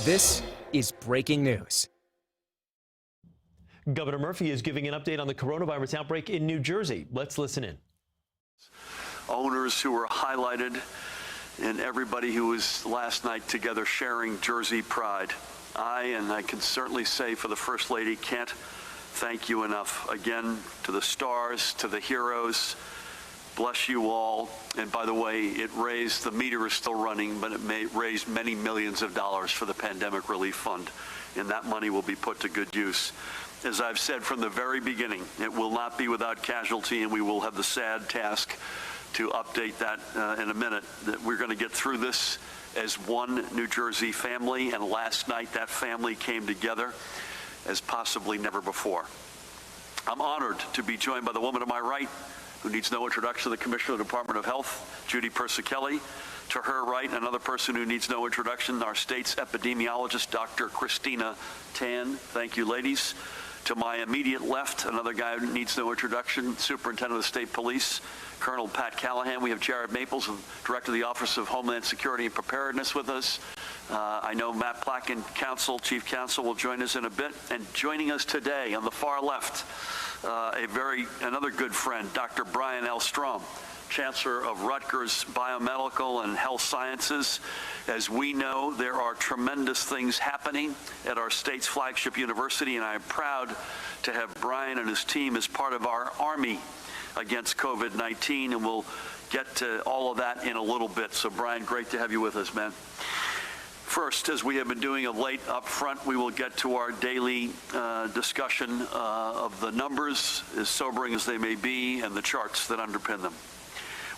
This is breaking news. Governor Murphy is giving an update on the coronavirus outbreak in New Jersey. Let's listen in. Owners who were highlighted and everybody who was last night together sharing Jersey pride. And I can certainly say for the First Lady, can't thank you enough. Again, to the stars, to the heroes, bless you all. And by the way, the meter is still running, but it raised many millions of dollars for the Pandemic Relief Fund, and that money will be put to good use. As I've said from the very beginning, it will not be without casualty, and we will have the sad task to update that in a minute, that we're going to get through this as one New Jersey family, and last night that family came together as possibly never before. I'm honored to be joined by the woman to my right, who needs no introduction, the Commissioner of the Department of Health, Judy Persichilli. To her right, another person who needs no introduction, our state's epidemiologist, Dr. Christina Tan. Thank you, ladies. To my immediate left, another guy who needs no introduction, Superintendent of the State Police, Colonel Pat Callahan. We have Jared Maples, Director of the Office of Homeland Security and Preparedness, with us. I know Matt Placken, Chief Counsel, will join us in a bit. And joining us today on the far left, another good friend, Dr. Brian L. Strom, Chancellor of Rutgers Biomedical and Health Sciences. As we know, there are tremendous things happening at our state's flagship university, and I am proud to have Brian and his team as part of our army against COVID-19, and we'll get to all of that in a little bit. So, Brian, great to have you with us, man. First, as we have been doing of late up front, we will get to our daily discussion of the numbers, as sobering as they may be, and the charts that underpin them.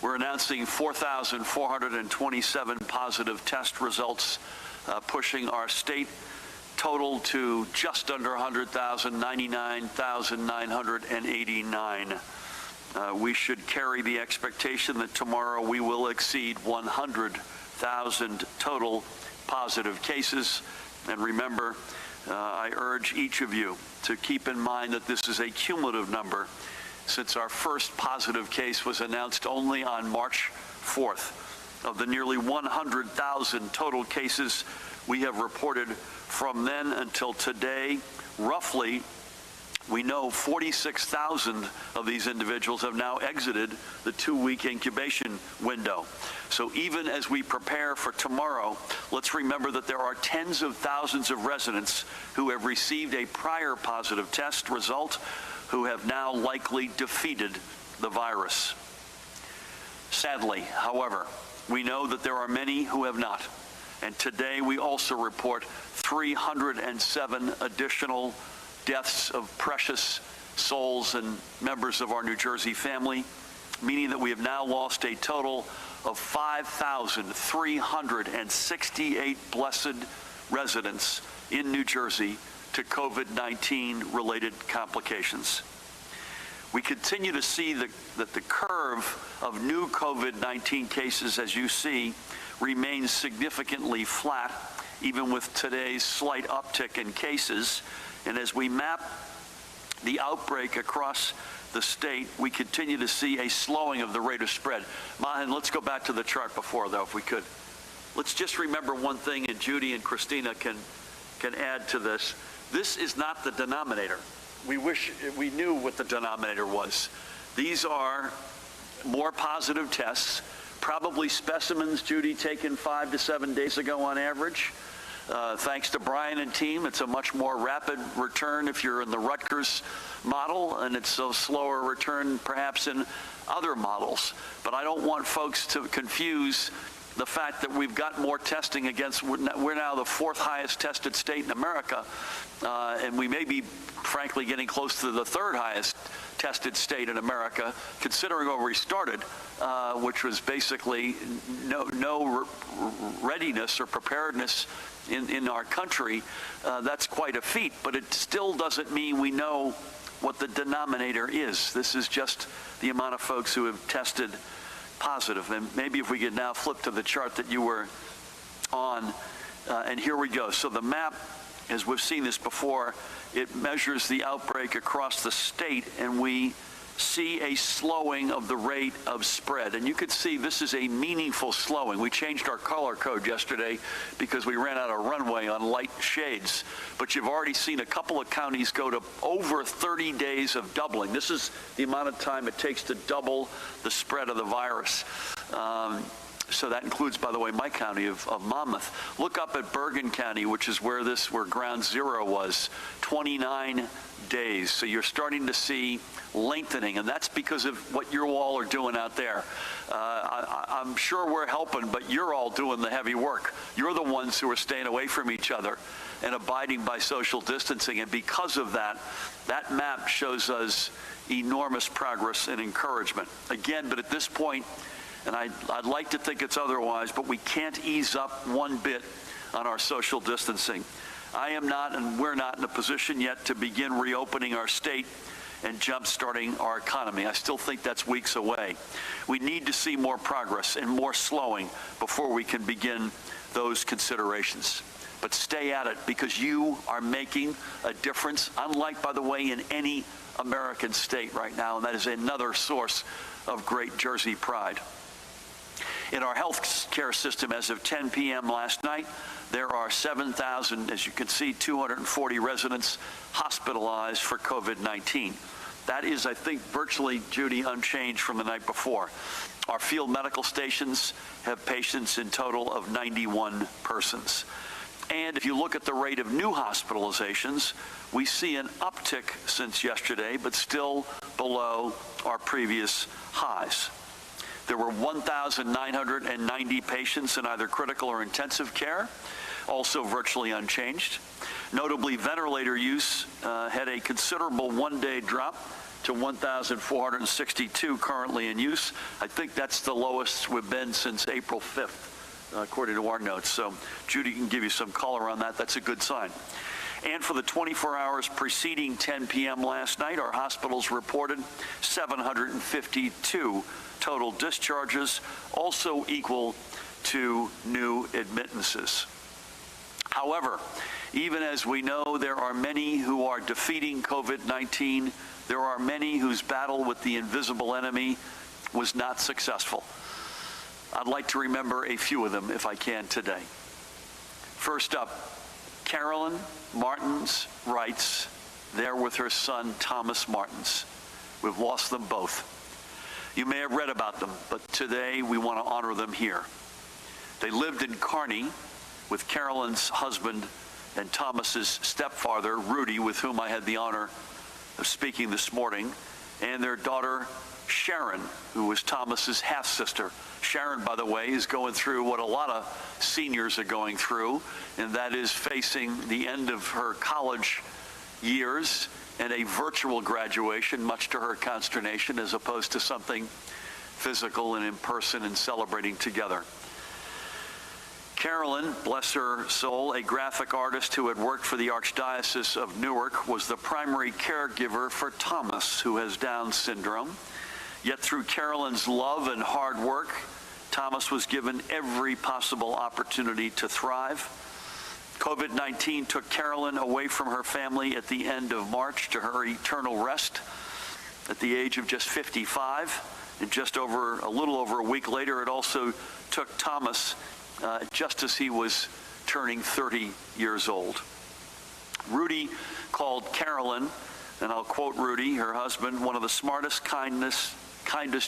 We're announcing 4,427 positive test results, pushing our state total to just under 100,000, 99,989. We should carry the expectation that tomorrow we will exceed 100,000 total positive cases. And remember, I urge each of you to keep in mind that this is a cumulative number, since our first positive case was announced only on March 4th. Of the nearly 100,000 total cases we have reported from then until today, roughly, we know 46,000 of these individuals have now exited the 2-week incubation window. So even as we prepare for tomorrow, let's remember that there are tens of thousands of residents who have received a prior positive test result, who have now likely defeated the virus. Sadly, however, we know that there are many who have not. And today we also report 307 additional deaths of precious souls and members of our New Jersey family, meaning that we have now lost a total of 5,368 blessed residents in New Jersey to COVID-19 related complications. We continue to see that the curve of new COVID-19 cases, as you see, remains significantly flat, even with today's slight uptick in cases. And as we map the outbreak across the state, we continue to see a slowing of the rate of spread. Mahan, let's go back to the chart before, though, if we could. Let's just remember one thing, and Judy and Christina can add to this. This is not the denominator. We wish we knew what the denominator was. These are more positive tests, probably specimens, Judy, taken 5 to 7 days ago on average. Thanks to Brian and team, it's a much more rapid return if you're in the Rutgers model, and it's a slower return perhaps in other models. But I don't want folks to confuse the fact that we've got more testing against, we're now the 4th highest tested state in America, and we may be, frankly, getting close to the 3rd highest tested state in America, considering where we started, which was basically no readiness or preparedness in our country. That's quite a feat, but it still doesn't mean we know what the denominator is. This is just the amount of folks who have tested positive. And maybe if we could now flip to the chart that you were on, and here we go. So the map, as we've seen this before, it measures the outbreak across the state, and we see a slowing of the rate of spread. And you could see this is a meaningful slowing. We changed our color code yesterday because we ran out of runway on light shades. But you've already seen a couple of counties go to over 30 days of doubling. This is the amount of time it takes to double the spread of the virus. So that includes, by the way, my county of Monmouth. Look up at Bergen County, which is where ground zero was, 29 days. So you're starting to see lengthening, and that's because of what you all are doing out there. I'm sure we're helping, but you're all doing the heavy work. You're the ones who are staying away from each other and abiding by social distancing. And because of that, that map shows us enormous progress and encouragement. Again, but at this point, and I'd like to think it's otherwise, but we can't ease up one bit on our social distancing. I am not, and we're not in a position yet to begin reopening our state and jump-starting our economy. I still think that's weeks away. We need to see more progress and more slowing before we can begin those considerations. But stay at it, because you are making a difference, unlike, by the way, in any American state right now, and that is another source of great Jersey pride. In our health care system, as of 10 p.m. last night, there are 7,000, as you can see, 240 residents hospitalized for COVID-19. That is, I think, virtually, Judy, unchanged from the night before. Our field medical stations have patients in total of 91 persons. And if you look at the rate of new hospitalizations, we see an uptick since yesterday, but still below our previous highs. There were 1,990 patients in either critical or intensive care, also virtually unchanged. Notably, ventilator use had a considerable one-day drop to 1,462 currently in use. I think that's the lowest we've been since April 5th, according to our notes. So Judy can give you some color on that. That's a good sign. And for the 24 hours preceding 10 p.m. last night, our hospitals reported 752 total discharges, also equal to new admittances. However, even as we know there are many who are defeating COVID-19, there are many whose battle with the invisible enemy was not successful. I'd like to remember a few of them if I can today. First up, Carolyn Martins writes, there with her son Thomas Martins. We've lost them both. You may have read about them, but today we want to honor them here. They lived in Kearney with Carolyn's husband and Thomas's stepfather, Rudy, with whom I had the honor of speaking this morning, and their daughter, Sharon, who was Thomas's half-sister. Sharon, by the way, is going through what a lot of seniors are going through, and that is facing the end of her college years and a virtual graduation, much to her consternation, as opposed to something physical and in person and celebrating together. Carolyn, bless her soul, a graphic artist who had worked for the Archdiocese of Newark, was the primary caregiver for Thomas, who has Down syndrome. Yet through Carolyn's love and hard work, Thomas was given every possible opportunity to thrive. COVID-19 took Carolyn away from her family at the end of March to her eternal rest at the age of just 55. And a little over a week later, it also took Thomas just as he was turning 30 years old. Rudy called Carolyn, and I'll quote Rudy, her husband, one of the smartest, kindest,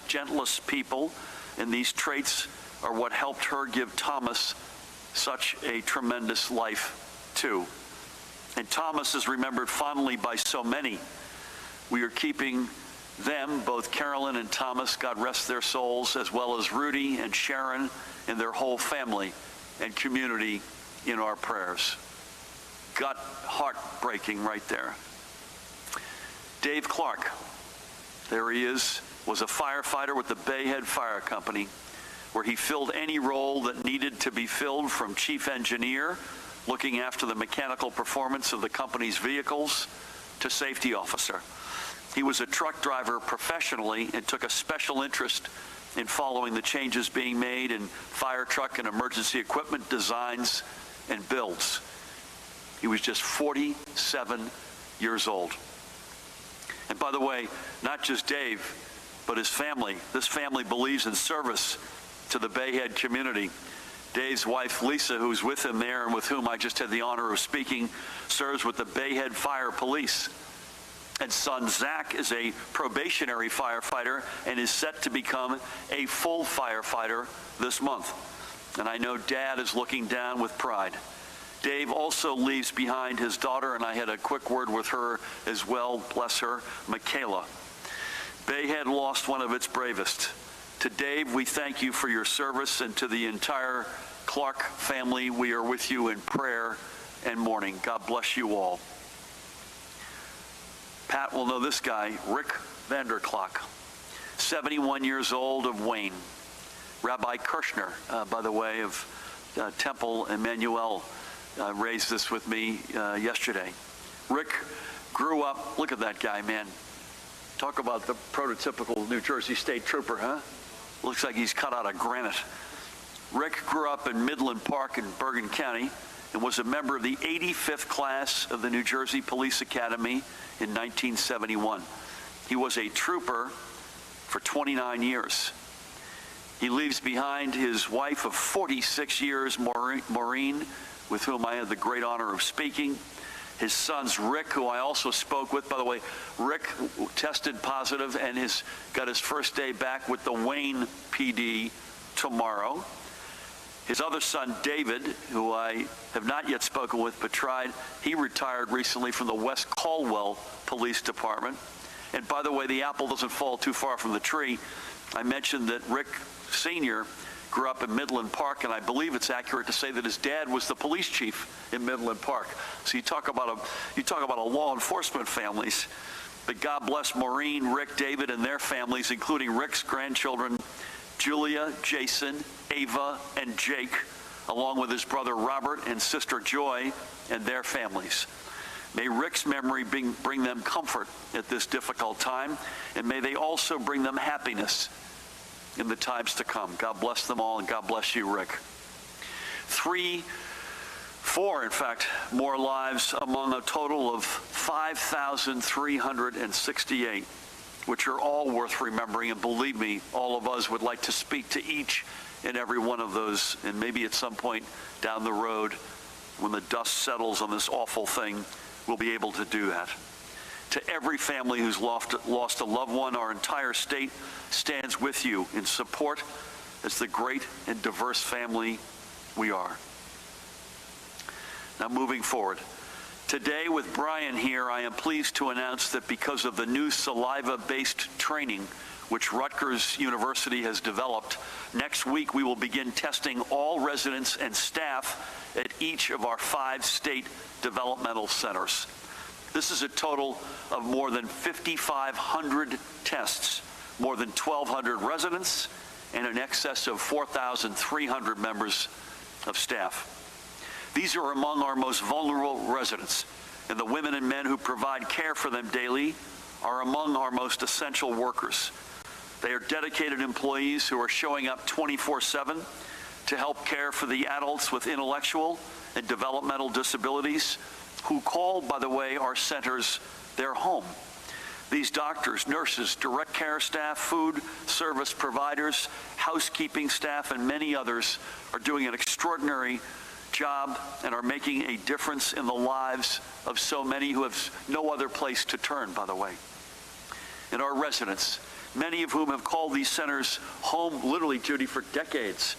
gentlest people, and these traits are what helped her give Thomas such a tremendous life, too. And Thomas is remembered fondly by so many. We are keeping them, both Carolyn and Thomas, God rest their souls, as well as Rudy and Sharon and their whole family and community in our prayers. Gut heartbreaking right there. Dave Clark, there he is, was a firefighter with the Bayhead Fire Company, where he filled any role that needed to be filled, from chief engineer, looking after the mechanical performance of the company's vehicles, to safety officer. He was a truck driver professionally and took a special interest in following the changes being made in fire truck and emergency equipment designs and builds. He was just 47 years old. And by the way, not just Dave, but his family. This family believes in service to the Bayhead community. Dave's wife, Lisa, who's with him there and with whom I just had the honor of speaking, serves with the Bayhead Fire Police. And son, Zach, is a probationary firefighter and is set to become a full firefighter this month. And I know Dad is looking down with pride. Dave also leaves behind his daughter, and I had a quick word with her as well, bless her, Michaela. Bayhead lost one of its bravest. To Dave, we thank you for your service, and to the entire Clark family, we are with you in prayer and mourning. God bless you all. Pat will know this guy, Rick Vanderklok, 71 years old, of Wayne. Rabbi Kirshner, by the way, of Temple Emmanuel, raised this with me yesterday. Rick grew up, look at that guy, man. Talk about the prototypical New Jersey State Trooper, huh? Looks like he's cut out of granite. Rick grew up in Midland Park in Bergen County and was a member of the 85th class of the New Jersey Police Academy in 1971. He was a trooper for 29 years. He leaves behind his wife of 46 years, Maureen, with whom I had the great honor of speaking. His sons, Rick, who I also spoke with. By the way, Rick tested positive and got his first day back with the Wayne PD tomorrow. His other son, David, who I have not yet spoken with but tried, he retired recently from the West Caldwell Police Department. And by the way, the apple doesn't fall too far from the tree. I mentioned that Rick Sr. grew up in Midland Park, and I believe it's accurate to say that his dad was the police chief in Midland Park. So you talk about a law enforcement families. But God bless Maureen, Rick, David, and their families, including Rick's grandchildren, Julia, Jason, Ava, and Jake, along with his brother Robert and sister Joy and their families. May Rick's memory bring them comfort at this difficult time, and may they also bring them happiness in the times to come. God bless them all, and God bless you, Rick. 4, in fact, more lives among a total of 5,368, which are all worth remembering, and believe me, all of us would like to speak to each and every one of those, and maybe at some point down the road, when the dust settles on this awful thing, we'll be able to do that. To every family who's lost a loved one, our entire state stands with you in support as the great and diverse family we are. Now, moving forward. Today, with Brian here, I am pleased to announce that because of the new saliva-based training which Rutgers University has developed, next week we will begin testing all residents and staff at each of our 5 state developmental centers. This is a total of more than 5,500 tests, more than 1,200 residents, and in excess of 4,300 members of staff. These are among our most vulnerable residents, and the women and men who provide care for them daily are among our most essential workers. They are dedicated employees who are showing up 24/7 to help care for the adults with intellectual and developmental disabilities who call, by the way, our centers their home. These doctors, nurses, direct care staff, food service providers, housekeeping staff, and many others are doing an extraordinary job and are making a difference in the lives of so many who have no other place to turn, by the way. And our residents, many of whom have called these centers home, literally, Judy, for decades,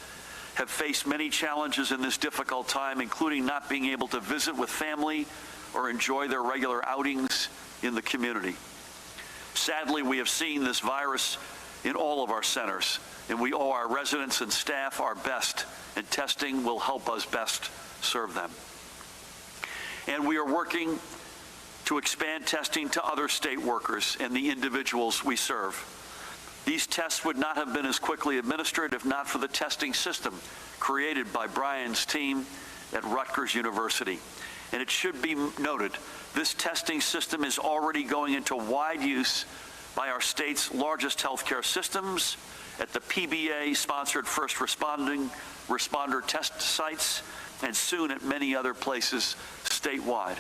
have faced many challenges in this difficult time, including not being able to visit with family or enjoy their regular outings in the community. Sadly, we have seen this virus in all of our centers, and we owe our residents and staff our best, and testing will help us best serve them. And we are working to expand testing to other state workers and the individuals we serve. These tests would not have been as quickly administered if not for the testing system created by Brian's team at Rutgers University. And it should be noted, this testing system is already going into wide use by our state's largest healthcare systems, at the PBA-sponsored first responder test sites, and soon at many other places statewide.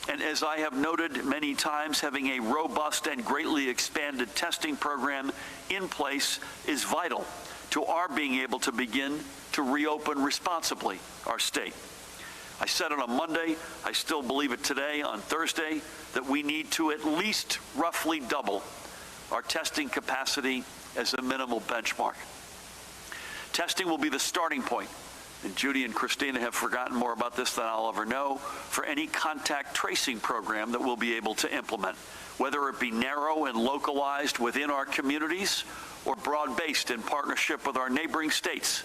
And as I have noted many times, having a robust and greatly expanded testing program in place is vital to our being able to begin to reopen responsibly our state. I said it on Monday, I still believe it today on Thursday, that we need to at least roughly double our testing capacity as a minimal benchmark. Testing will be the starting point, and Judy and Christina have forgotten more about this than I'll ever know, for any contact tracing program that we'll be able to implement, whether it be narrow and localized within our communities or broad-based in partnership with our neighboring states.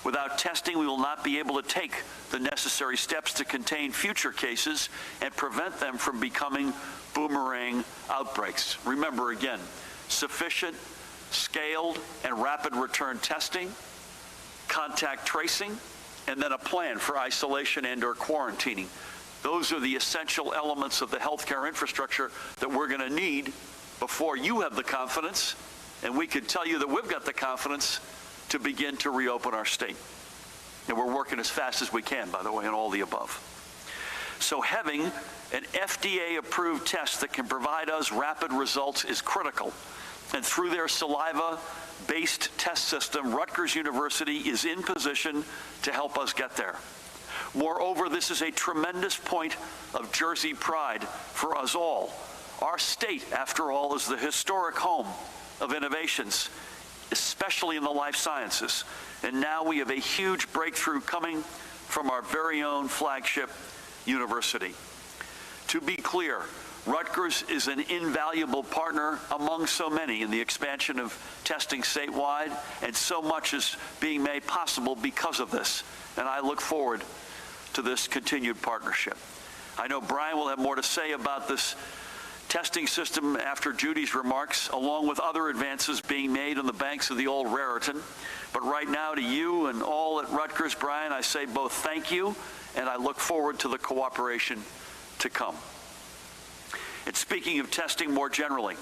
Without testing, we will not be able to take the necessary steps to contain future cases and prevent them from becoming boomerang outbreaks. Remember again, sufficient, scaled, and rapid return testing, contact tracing, and then a plan for isolation and/or quarantining. Those are the essential elements of the healthcare infrastructure that we're going to need before you have the confidence, and we can tell you that we've got the confidence to begin to reopen our state. And we're working as fast as we can, by the way, on all the above. So having an FDA-approved test that can provide us rapid results is critical. And through their saliva-based test system, Rutgers University is in position to help us get there. Moreover, this is a tremendous point of Jersey pride for us all. Our state, after all, is the historic home of innovations, especially in the life sciences. And now we have a huge breakthrough coming from our very own flagship university. To be clear, Rutgers is an invaluable partner among so many in the expansion of testing statewide, and so much is being made possible because of this. And I look forward to this continued partnership. I know Brian will have more to say about this testing system after Judy's remarks, along with other advances being made on the banks of the old Raritan. But right now, to you and all at Rutgers, Brian, I say both thank you, and I look forward to the cooperation to come. And speaking of testing more generally,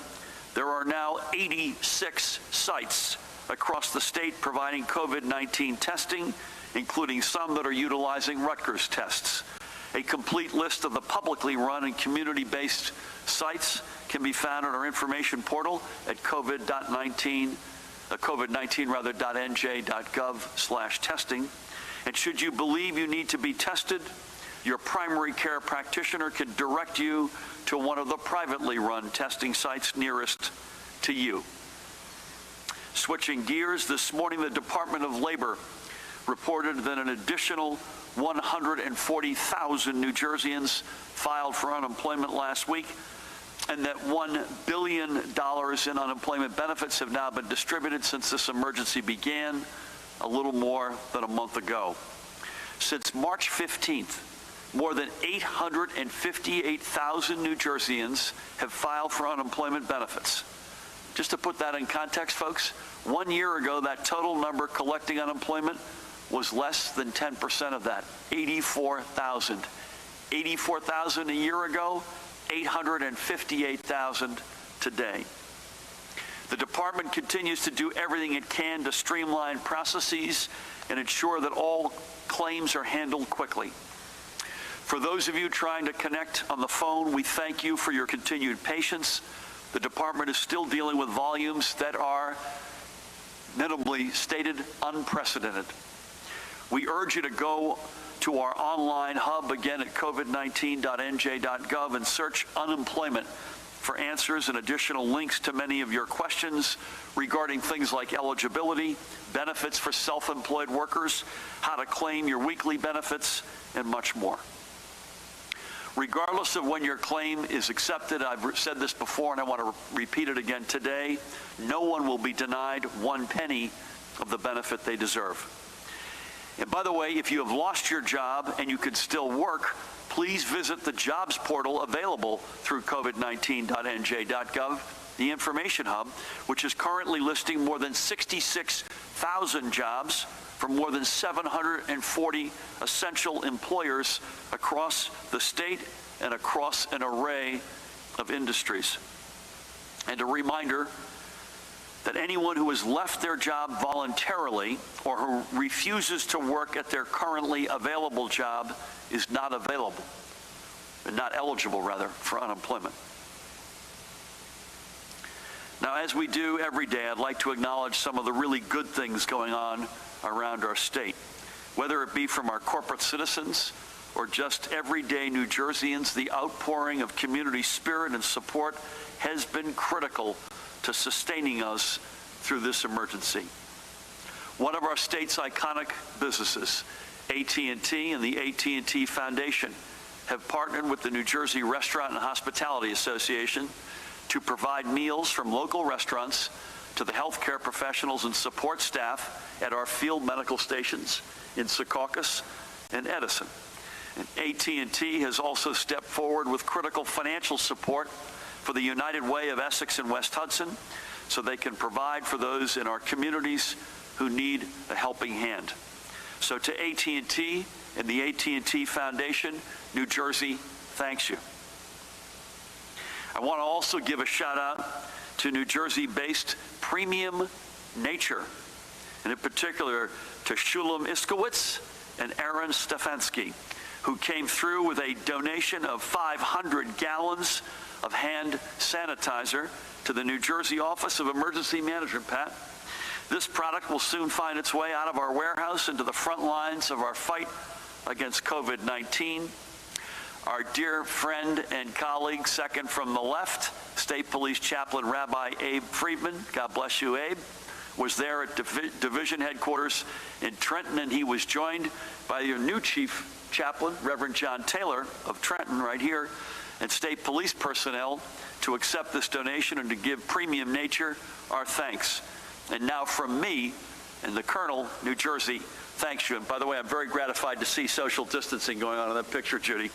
there are now 86 sites across the state providing COVID-19 testing, including some that are utilizing Rutgers tests. A complete list of the publicly run and community-based sites can be found on our information portal at covid19.nj.gov/testing. And should you believe you need to be tested, your primary care practitioner can direct you to one of the privately run testing sites nearest to you. Switching gears, this morning the Department of Labor reported that an additional 140,000 New Jerseyans filed for unemployment last week, and that $1 billion in unemployment benefits have now been distributed since this emergency began a little more than a month ago. Since March 15th, more than 858,000 New Jerseyans have filed for unemployment benefits. Just to put that in context, folks, 1 year ago, that total number collecting unemployment was less than 10% of that, 84,000. 84,000 a year ago, 858,000 today. The department continues to do everything it can to streamline processes and ensure that all claims are handled quickly. For those of you trying to connect on the phone, we thank you for your continued patience. The department is still dealing with volumes that are, minimally stated, unprecedented. We urge you to go to our online hub again at covid19.nj.gov and search unemployment for answers and additional links to many of your questions regarding things like eligibility, benefits for self-employed workers, how to claim your weekly benefits, and much more. Regardless of when your claim is accepted, I've said this before and I want to repeat it again today, no one will be denied 1 penny of the benefit they deserve. And by the way, if you have lost your job and you can still work, please visit the jobs portal available through covid19.nj.gov, the information hub, which is currently listing more than 66,000 jobs from more than 740 essential employers across the state and across an array of industries. And a reminder that anyone who has left their job voluntarily or who refuses to work at their currently available job is not available, and not eligible, rather, for unemployment. Now, as we do every day, I'd like to acknowledge some of the really good things going on around our state, whether it be from our corporate citizens or just everyday New Jerseyans. The outpouring of community spirit and support has been critical to sustaining us through this emergency. One of our state's iconic businesses, AT&T and the AT&T Foundation, have partnered with the New Jersey Restaurant and Hospitality Association to provide meals from local restaurants to the healthcare professionals and support staff at our field medical stations in Secaucus and Edison. And AT&T has also stepped forward with critical financial support for the United Way of Essex and West Hudson so they can provide for those in our communities who need a helping hand. So to AT&T and the AT&T Foundation, New Jersey thanks you. I want to also give a shout out to New Jersey-based Premium Nature, and in particular to Shulam Iskowitz and Aaron Stefanski, who came through with a donation of 500 gallons of hand sanitizer to the New Jersey Office of Emergency Management, Pat. This product will soon find its way out of our warehouse into the front lines of our fight against COVID-19. Our dear friend and colleague, second from the left, State Police Chaplain Rabbi Abe Friedman, God bless you, Abe, was there at Division Headquarters in Trenton, and he was joined by your new Chief Chaplain, Reverend John Taylor of Trenton, right here, and State Police personnel to accept this donation and to give Premium Nature our thanks. And now from me and the Colonel, New Jersey, thanks you. And by the way, I'm very gratified to see social distancing going on in that picture, Judy.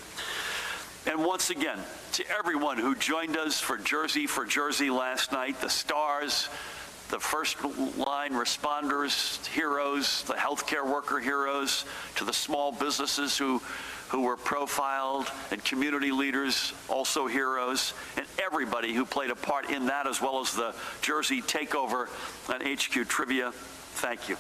And once again, to everyone who joined us for Jersey last night, the stars, the first line responders, heroes, the healthcare worker heroes, to the small businesses who were profiled, and community leaders, also heroes, and everybody who played a part in that, as well as the Jersey takeover on HQ Trivia, thank you.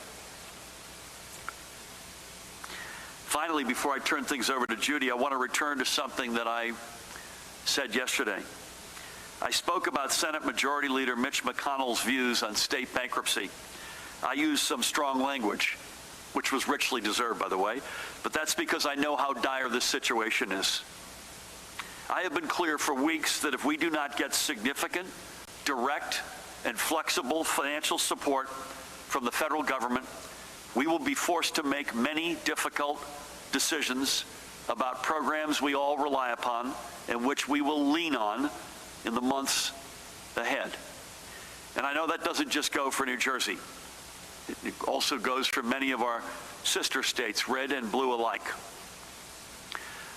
Finally, before I turn things over to Judy, I want to return to something that I said yesterday. I spoke about Senate Majority Leader Mitch McConnell's views on state bankruptcy. I used some strong language, which was richly deserved, by the way, but that's because I know how dire this situation is. I have been clear for weeks that if we do not get significant, direct, and flexible financial support from the federal government, we will be forced to make many difficult decisions about programs we all rely upon and which we will lean on in the months ahead. And I know that doesn't just go for New Jersey. It also goes for many of our sister states, red and blue alike.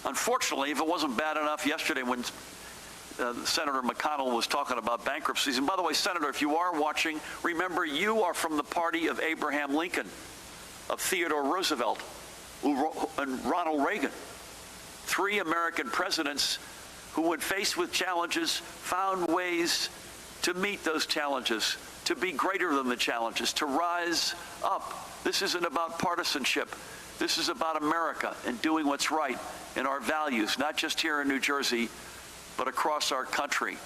Unfortunately, if it wasn't bad enough yesterday when Senator McConnell was talking about bankruptcies, and by the way, Senator, if you are watching, remember you are from the party of Abraham Lincoln, of Theodore Roosevelt, and Ronald Reagan, three American presidents who, when faced with challenges, found ways to meet those challenges, to be greater than the challenges, to rise up. This isn't about partisanship. This is about America and doing what's right in our values, not just here in New Jersey, but across our country,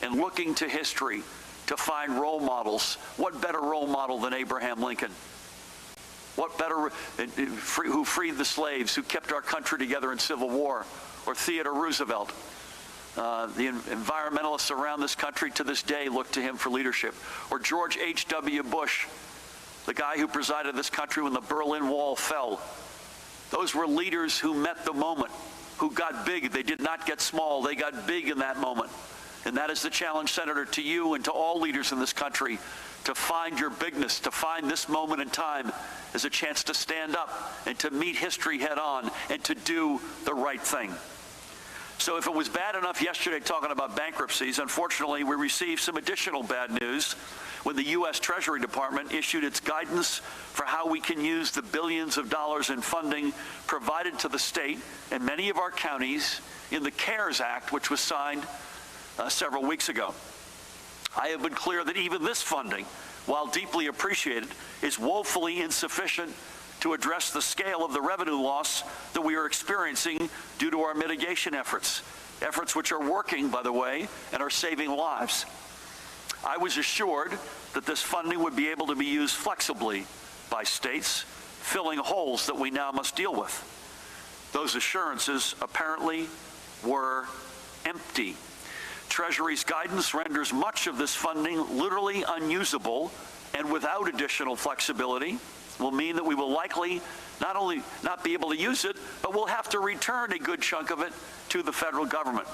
and looking to history to find role models. What better role model than Abraham Lincoln? What better, who freed the slaves, who kept our country together in Civil War, or Theodore Roosevelt? The environmentalists around this country to this day look to him for leadership. Or George H.W. Bush, the guy who presided this country when the Berlin Wall fell. Those were leaders who met the moment, who got big. They did not get small. They got big in that moment. And that is the challenge, Senator, to you and to all leaders in this country, to find your bigness, to find this moment in time as a chance to stand up and to meet history head on and to do the right thing. So if it was bad enough yesterday talking about bankruptcies, unfortunately, we received some additional bad news when the U.S. Treasury Department issued its guidance for how we can use the billions of dollars in funding provided to the state and many of our counties in the CARES Act, which was signed several weeks ago. I have been clear that even this funding, while deeply appreciated, is woefully insufficient to address the scale of the revenue loss that we are experiencing due to our mitigation efforts which are working, by the way, and are saving lives. I was assured that this funding would be able to be used flexibly by states, filling holes that we now must deal with. Those assurances apparently were empty. Treasury's guidance renders much of this funding literally unusable, and without additional flexibility will mean that we will likely not only not be able to use it, but we'll have to return a good chunk of it to the federal government.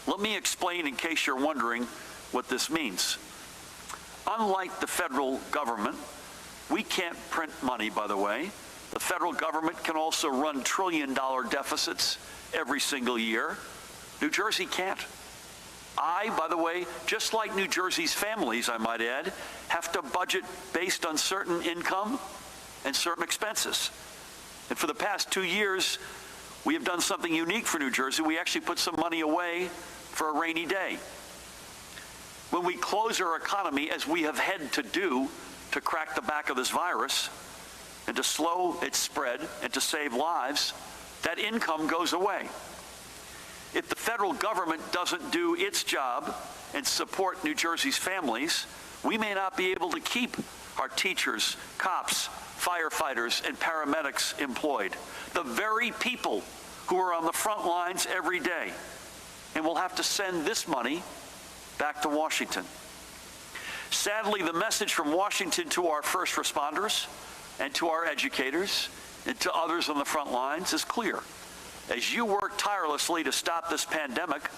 Let me explain, in case you're wondering, what this means. Unlike the federal government, we can't print money, by the way. The federal government can also run trillion-dollar deficits every single year. New Jersey can't. I, by the way, just like New Jersey's families, I might add, have to budget based on certain income and certain expenses. And for the past 2 years, we have done something unique for New Jersey. We actually put some money away for a rainy day. When we close our economy, as we have had to do to crack the back of this virus and to slow its spread and to save lives, that income goes away. If the federal government doesn't do its job and support New Jersey's families, we may not be able to keep our teachers, cops, firefighters, and paramedics employed, the very people who are on the front lines every day. And we'll have to send this money back to Washington. Sadly, the message from Washington to our first responders and to our educators and to others on the front lines is clear. As you work tirelessly to stop this pandemic,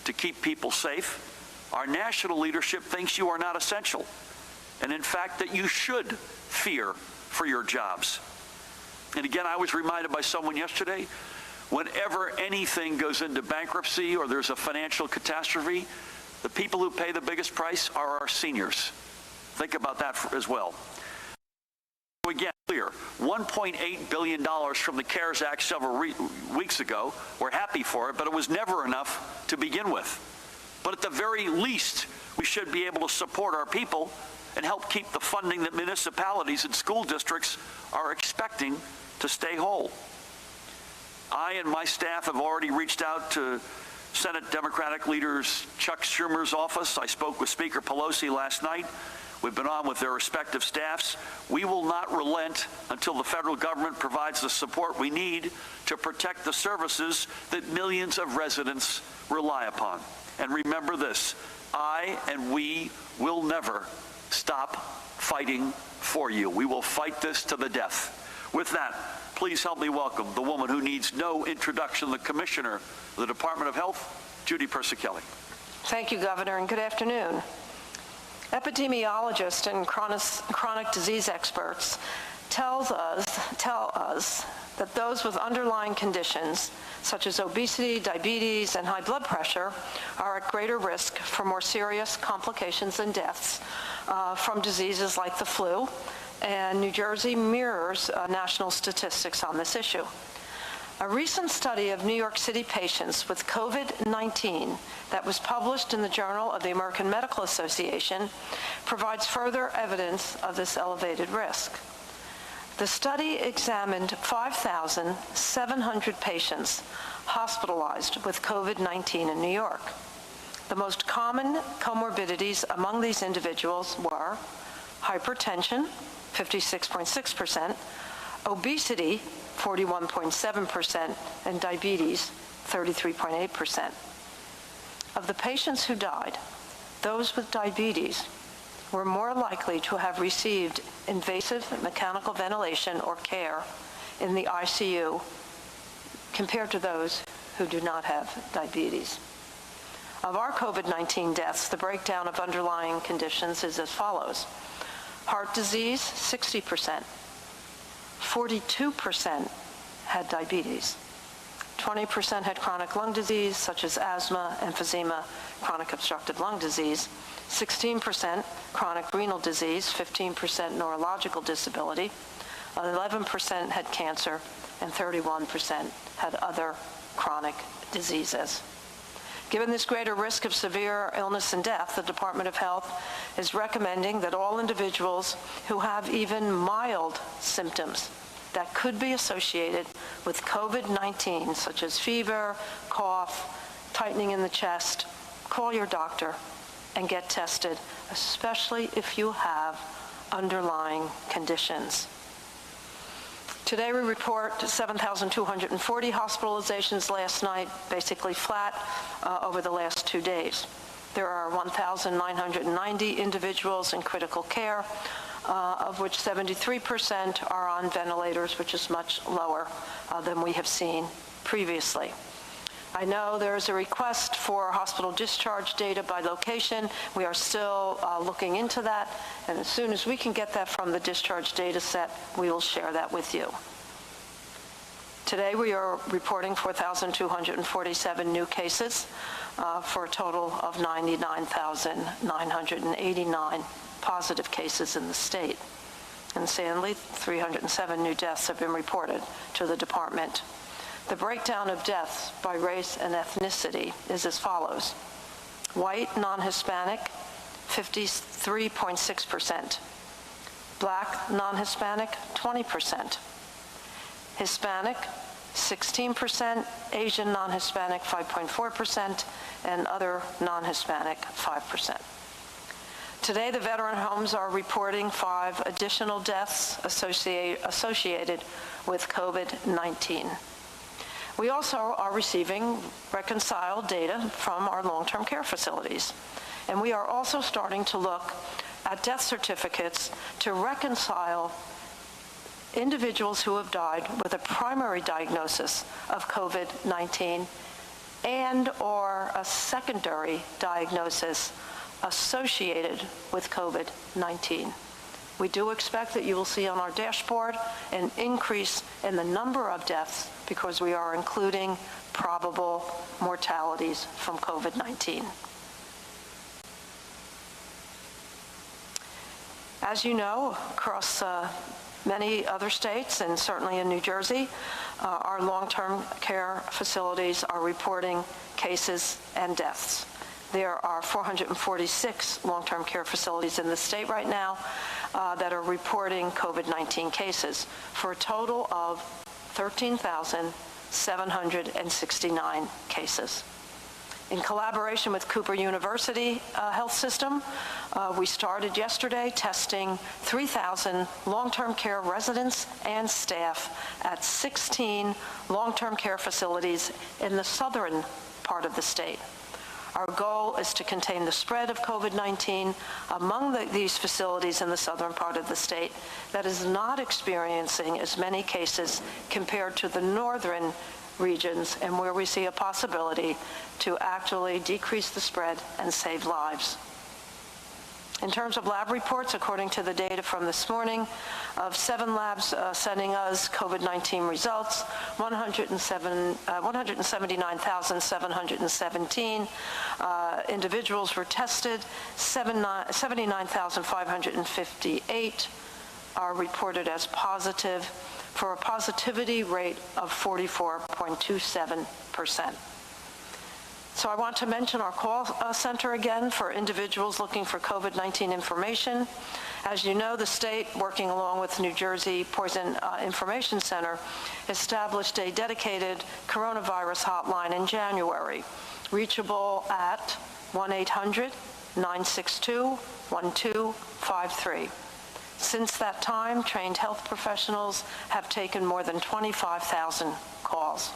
to keep people safe, our national leadership thinks you are not essential, and in fact that you should fear for your jobs. And again, I was reminded by someone yesterday, whenever anything goes into bankruptcy or there's a financial catastrophe, the people who pay the biggest price are our seniors. Think about that as well. Again, clear, $1.8 billion from the CARES Act several weeks ago. We're happy for it, but it was never enough to begin with. But at the very least, we should be able to support our people and help keep the funding that municipalities and school districts are expecting to stay whole. I and my staff have already reached out to Senate Democratic leaders Chuck Schumer's office. I spoke with Speaker Pelosi last night. We've been on with their respective staffs. We will not relent until the federal government provides the support we need to protect the services that millions of residents rely upon. And remember this, I and we will never stop fighting for you. We will fight this to the death. With that, please help me welcome the woman who needs no introduction, the Commissioner of the Department of Health, Judy Persichilli. Thank you, Governor, and good afternoon. Epidemiologists and chronic disease experts tell us that those with underlying conditions such as obesity, diabetes, and high blood pressure are at greater risk for more serious complications and deaths from diseases like the flu, and New Jersey mirrors national statistics on this issue. A recent study of New York City patients with COVID-19 that was published in the Journal of the American Medical Association provides further evidence of this elevated risk. The study examined 5,700 patients hospitalized with COVID-19 in New York. The most common comorbidities among these individuals were hypertension, 56.6%, obesity, 41.7%, and diabetes, 33.8%. Of the patients who died, those with diabetes were more likely to have received invasive mechanical ventilation or care in the ICU compared to those who do not have diabetes. Of our COVID-19 deaths, the breakdown of underlying conditions is as follows. Heart disease, 60%. 42% had diabetes. 20% had chronic lung disease, such as asthma, emphysema, chronic obstructive lung disease. 16% chronic renal disease, 15% neurological disability. 11% had cancer, and 31% had other chronic diseases. Given this greater risk of severe illness and death, the Department of Health is recommending that all individuals who have even mild symptoms that could be associated with COVID-19, such as fever, cough, tightening in the chest, call your doctor and get tested, especially if you have underlying conditions. Today we report 7,240 hospitalizations last night, basically flat over the last 2 days. There are 1,990 individuals in critical care, of which 73% are on ventilators, which is much lower than we have seen previously. I know there is a request for hospital discharge data by location. We are still looking into that, and as soon as we can get that from the discharge data set, we will share that with you. Today we are reporting 4,247 new cases for a total of 99,989 positive cases in the state. And sadly, 307 new deaths have been reported to the department. The breakdown of deaths by race and ethnicity is as follows. White, non-Hispanic, 53.6%. Black, non-Hispanic, 20%. Hispanic, 16%. Asian, non-Hispanic, 5.4%. And other non-Hispanic, 5%. Today, the veteran homes are reporting 5 additional deaths associated with COVID-19. We also are receiving reconciled data from our long-term care facilities. And we are also starting to look at death certificates to reconcile individuals who have died with a primary diagnosis of COVID-19 and or a secondary diagnosis associated with COVID-19. We do expect that you will see on our dashboard an increase in the number of deaths because we are including probable mortalities from COVID-19. As you know, across many other states and certainly in New Jersey, our long-term care facilities are reporting cases and deaths. There are 446 long-term care facilities in the state right now that are reporting COVID-19 cases for a total of 13,769 cases. In collaboration with Cooper University Health System, we started yesterday testing 3,000 long-term care residents and staff at 16 long-term care facilities in the southern part of the state. Our goal is to contain the spread of COVID-19 among these facilities in the southern part of the state that is not experiencing as many cases compared to the northern regions, and where we see a possibility to actually decrease the spread and save lives. In terms of lab reports, according to the data from this morning, of 7 labs sending us COVID-19 results, 179,717 individuals were tested, 79,558 are reported as positive, for a positivity rate of 44.27%. So I want to mention our call center again for individuals looking for COVID-19 information. As you know, the state, working along with New Jersey Poison Information Center, established a dedicated coronavirus hotline in January, reachable at 1-800-962-1253. Since that time, trained health professionals have taken more than 25,000 calls.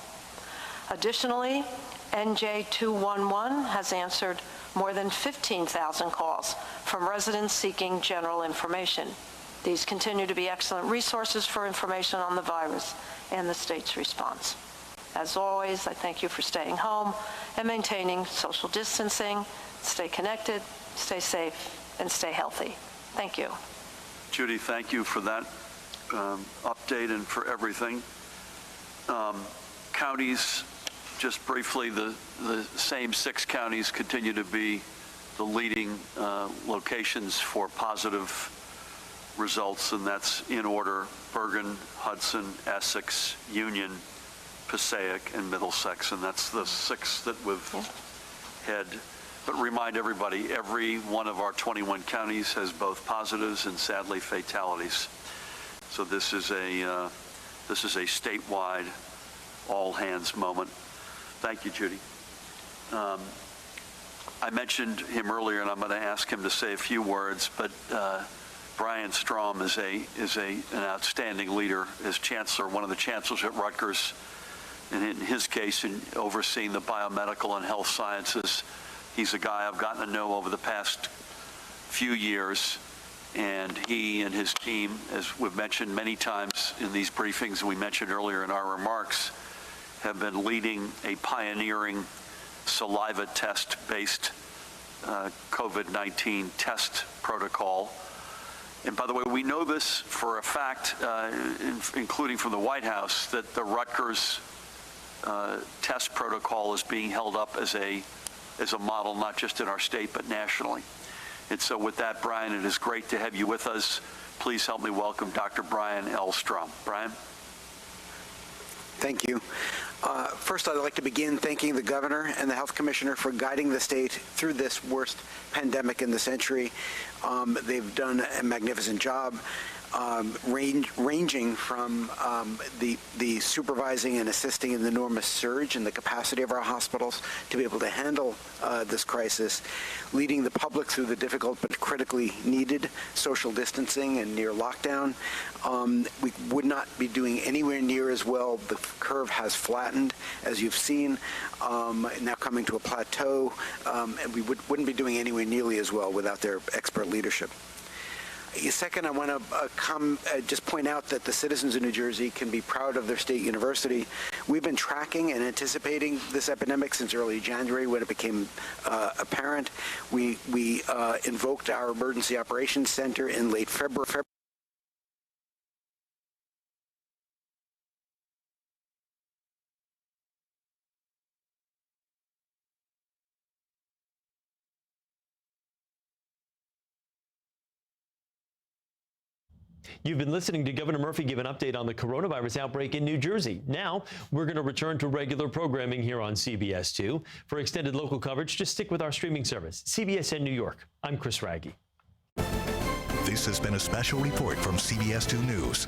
Additionally, NJ211 has answered more than 15,000 calls from residents seeking general information. These continue to be excellent resources for information on the virus and the state's response. As always, I thank you for staying home and maintaining social distancing. Stay connected, stay safe, and stay healthy. Thank you. Judy, thank you for that update and for everything. Counties, just briefly, the same 6 counties continue to be the leading locations for positive results, and that's in order: Bergen, Hudson, Essex, Union, Passaic, and Middlesex, and that's the 6 that we've had. But remind everybody, every one of our 21 counties has both positives and, sadly, fatalities. So this is a statewide all-hands moment. Thank you, Judy. I mentioned him earlier, and I'm going to ask him to say a few words, but Brian Strom is an outstanding leader as chancellor, one of the chancellors at Rutgers, and in his case, in overseeing the biomedical and health sciences. He's a guy I've gotten to know over the past few years, and he and his team, as we've mentioned many times in these briefings, and we mentioned earlier in our remarks, have been leading a pioneering saliva test-based COVID-19 test protocol. And by the way, we know this for a fact, including from the White House, that the Rutgers test protocol is being held up as a model, not just in our state, but nationally. And so with that, Brian, it is great to have you with us. Please help me welcome Dr. Brian L. Strom. Brian? Thank you. First, I'd like to begin thanking the governor and the health commissioner for guiding the state through this worst pandemic in the century. They've done a magnificent job, ranging from the supervising and assisting in the enormous surge in the capacity of our hospitals to be able to handle this crisis, leading the public through the difficult but critically needed social distancing and near lockdown. We would not be doing anywhere near as well. The curve has flattened, as you've seen, now coming to a plateau, and we wouldn't be doing anywhere nearly as well without their expert leadership. Second, I want to just point out that the citizens of New Jersey can be proud of their state university. We've been tracking and anticipating this epidemic since early January when it became apparent. We invoked our emergency operations center in late February. You've been listening to Governor Murphy give an update on the coronavirus outbreak in New Jersey. Now, we're going to return to regular programming here on CBS 2. For extended local coverage, just stick with our streaming service, CBSN New York. I'm Chris Raggi. This has been a special report from CBS 2 News.